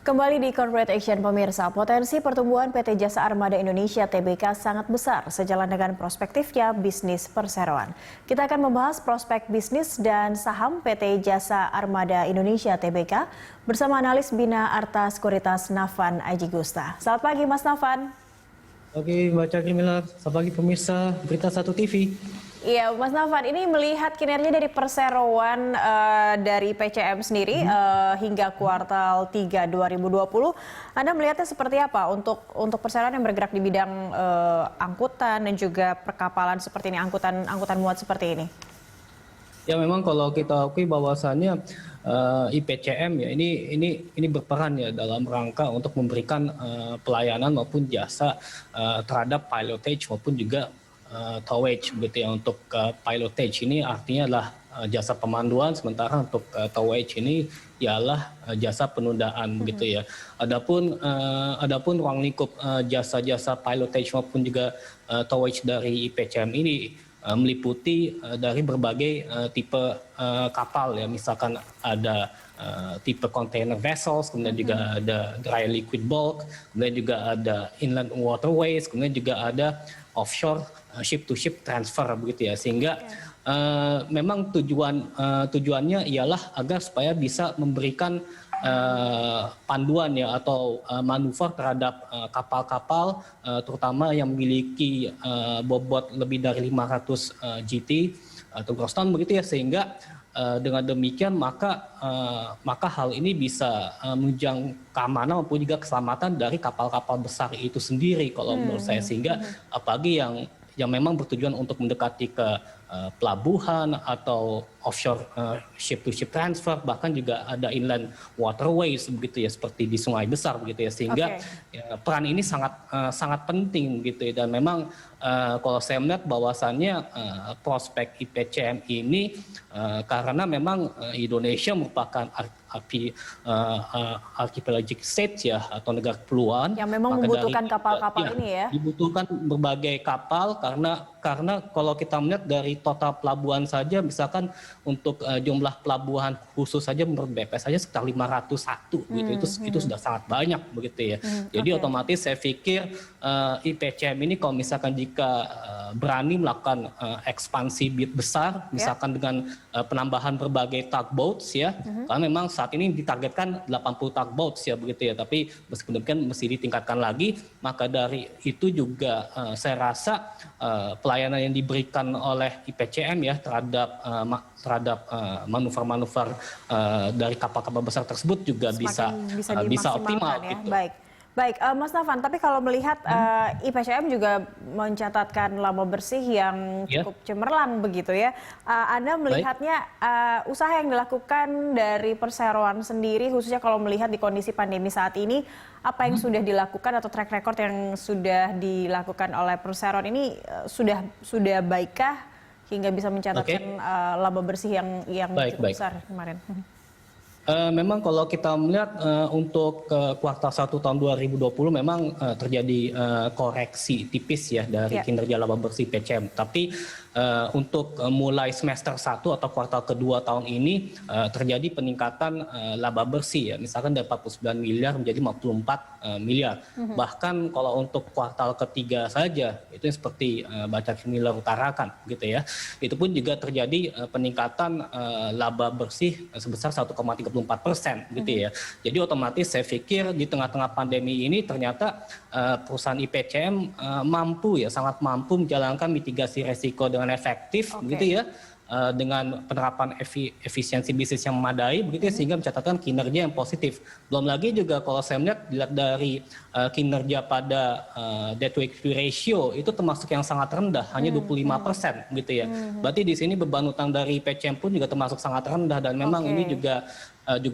Kembali di Corporate Action pemirsa, potensi pertumbuhan PT Jasa Armada Indonesia (TBK) sangat besar sejalan dengan prospektifnya bisnis perseroan. Kita akan membahas prospek bisnis dan saham PT Jasa Armada Indonesia (TBK) bersama analis Bina Arta Sekuritas Nafan Aji Gusta. Selamat pagi Mas Nafan. Oke, Mbak Cakrimila, selamat pagi pemirsa Berita 1 TV. Iya, Mas Nafan, ini melihat kinerja dari perseroan dari PCM sendiri hingga kuartal 3 2020, Anda melihatnya seperti apa untuk perseroan yang bergerak di bidang angkutan dan juga perkapalan seperti ini, angkutan muat seperti ini? Ya, memang kalau kita akui bahwasannya IPCM ya ini berperan ya dalam rangka untuk memberikan pelayanan maupun jasa terhadap pilotage maupun juga towage begitu ya. Untuk pilotage ini artinya adalah jasa pemanduan, sementara untuk towage ini ialah jasa penundaan begitu ya. Adapun ruang lingkup jasa-jasa pilotage maupun juga towage dari IPCM ini meliputi dari berbagai tipe kapal ya, misalkan ada tipe container vessels, kemudian juga ada dry liquid bulk, kemudian juga ada inland waterways, kemudian juga ada offshore ship to ship transfer begitu ya, sehingga memang tujuannya ialah agar supaya bisa memberikan panduan ya atau manuver terhadap kapal-kapal terutama yang memiliki bobot lebih dari 500 GT atau gross ton begitu ya, sehingga dengan demikian maka hal ini bisa menunjang keamanan maupun juga keselamatan dari kapal-kapal besar itu sendiri kalau menurut saya, sehingga apalagi yang memang bertujuan untuk mendekati ke pelabuhan atau offshore ship to ship transfer, bahkan juga ada inland waterways begitu ya, seperti di sungai besar begitu ya, sehingga ya, peran ini sangat penting gitu ya. Dan memang kalau saya melihat bahwasannya prospek IPCM ini karena memang Indonesia merupakan archipelagic state ya, atau negara kepulauan yang memang membutuhkan kapal-kapal ini ya. Dibutuhkan berbagai kapal karena kalau kita melihat dari total pelabuhan saja, misalkan untuk jumlah pelabuhan khusus saja menurut BPS saja sekitar 501 gitu. Itu sudah sangat banyak begitu ya. Jadi otomatis saya pikir IPCM ini kalau misalkan jika berani melakukan ekspansi besar, misalkan dengan penambahan berbagai tugboats ya, karena memang saat ini ditargetkan 80 tugboats ya begitu ya, tapi meskipun demikian mesti ditingkatkan lagi, maka dari itu juga saya rasa pelayanan yang diberikan oleh IPCM ya terhadap manuver-manuver dari kapal-kapal besar tersebut juga bisa optimal ya. gitu. Baik, Mas Nafan, tapi kalau melihat IPCM juga mencatatkan laba bersih yang cukup cemerlang begitu ya. Anda melihatnya usaha yang dilakukan dari perseroan sendiri, khususnya kalau melihat di kondisi pandemi saat ini, apa yang sudah dilakukan atau track record yang sudah dilakukan oleh perseroan ini sudah baikkah hingga bisa mencatatkan laba bersih yang cukup besar kemarin? Memang kalau kita melihat untuk kuartal 1 tahun 2020 memang terjadi koreksi tipis ya dari kinerja laba bersih PCM. Tapi untuk mulai semester 1 atau kuartal kedua tahun ini terjadi peningkatan laba bersih ya. Misalkan dari 49 miliar menjadi 54 miliar. Bahkan kalau untuk kuartal ketiga saja itu seperti Baca Kimila utarakan gitu ya. Itu pun juga terjadi peningkatan laba bersih sebesar 1,34% gitu ya. Jadi otomatis saya pikir di tengah-tengah pandemi ini ternyata perusahaan IPCM sangat mampu menjalankan mitigasi resiko dengan efektif gitu ya, dengan penerapan efisiensi bisnis yang memadai begitu ya, sehingga mencatatkan kinerja yang positif. Belum lagi juga kalau saya melihat dilihat dari kinerja pada debt to equity ratio itu termasuk yang sangat rendah, hanya 25% gitu ya. Berarti di sini beban utang dari PCM pun juga termasuk sangat rendah, dan memang ini juga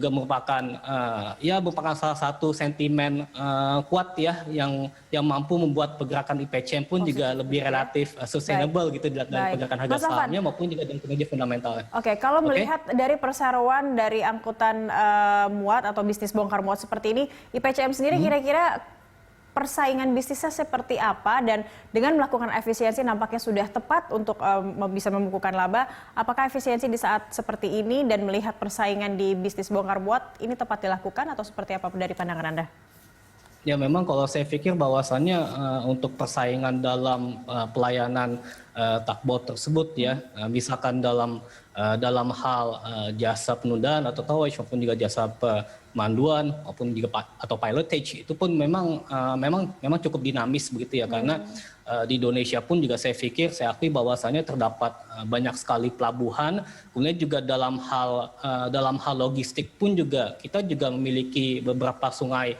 merupakan salah satu sentimen kuat ya yang mampu membuat pergerakan IPCM pun juga lebih relatif sustainable gitu dari pergerakan harga sahamnya maupun juga dari kinerja fundamentalnya. Kalau melihat dari perseroan dari angkutan muat atau bisnis bongkar muat seperti ini, IPCM sendiri kira-kira persaingan bisnisnya seperti apa, dan dengan melakukan efisiensi nampaknya sudah tepat untuk bisa membukukan laba. Apakah efisiensi di saat seperti ini dan melihat persaingan di bisnis bongkar muat ini tepat dilakukan atau seperti apa dari pandangan Anda? Ya memang kalau saya pikir bahwasannya untuk persaingan dalam pelayanan tugboat tersebut ya, misalkan dalam hal jasa penundaan atau towage maupun juga jasa pemanduan maupun juga atau pilotage, itu pun memang cukup dinamis begitu ya, karena di Indonesia pun juga saya akui bahwasannya terdapat banyak sekali pelabuhan, kemudian juga dalam hal logistik pun juga kita juga memiliki beberapa sungai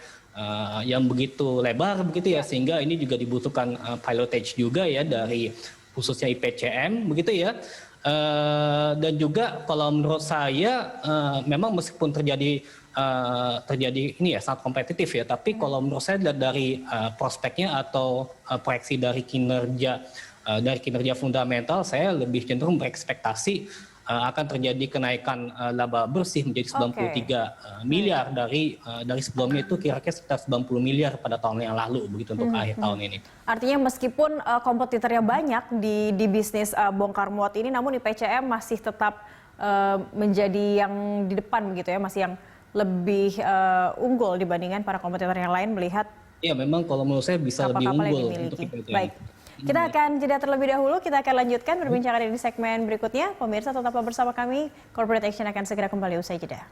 yang begitu lebar begitu ya, sehingga ini juga dibutuhkan pilotage juga ya dari khususnya IPCM begitu ya. Dan juga kalau menurut saya memang meskipun terjadi ini ya sangat kompetitif ya, tapi kalau menurut saya dari prospeknya atau proyeksi dari kinerja fundamental, saya lebih cenderung berekspektasi akan terjadi kenaikan laba bersih menjadi 93 miliar dari sebelumnya itu kira-kira sekitar 90 miliar pada tahun yang lalu begitu untuk akhir tahun ini. Artinya meskipun kompetitornya banyak di bisnis bongkar muat ini, namun IPCM masih tetap menjadi yang di depan begitu ya, masih yang lebih unggul dibandingkan para kompetitor yang lain melihat. Ya memang kalau menurut saya bisa lebih unggul untuk IPCM. Baik. Kita akan jeda terlebih dahulu, kita akan lanjutkan perbincangan di segmen berikutnya. Pemirsa tetaplah bersama kami, Corporate Action akan segera kembali usai jeda.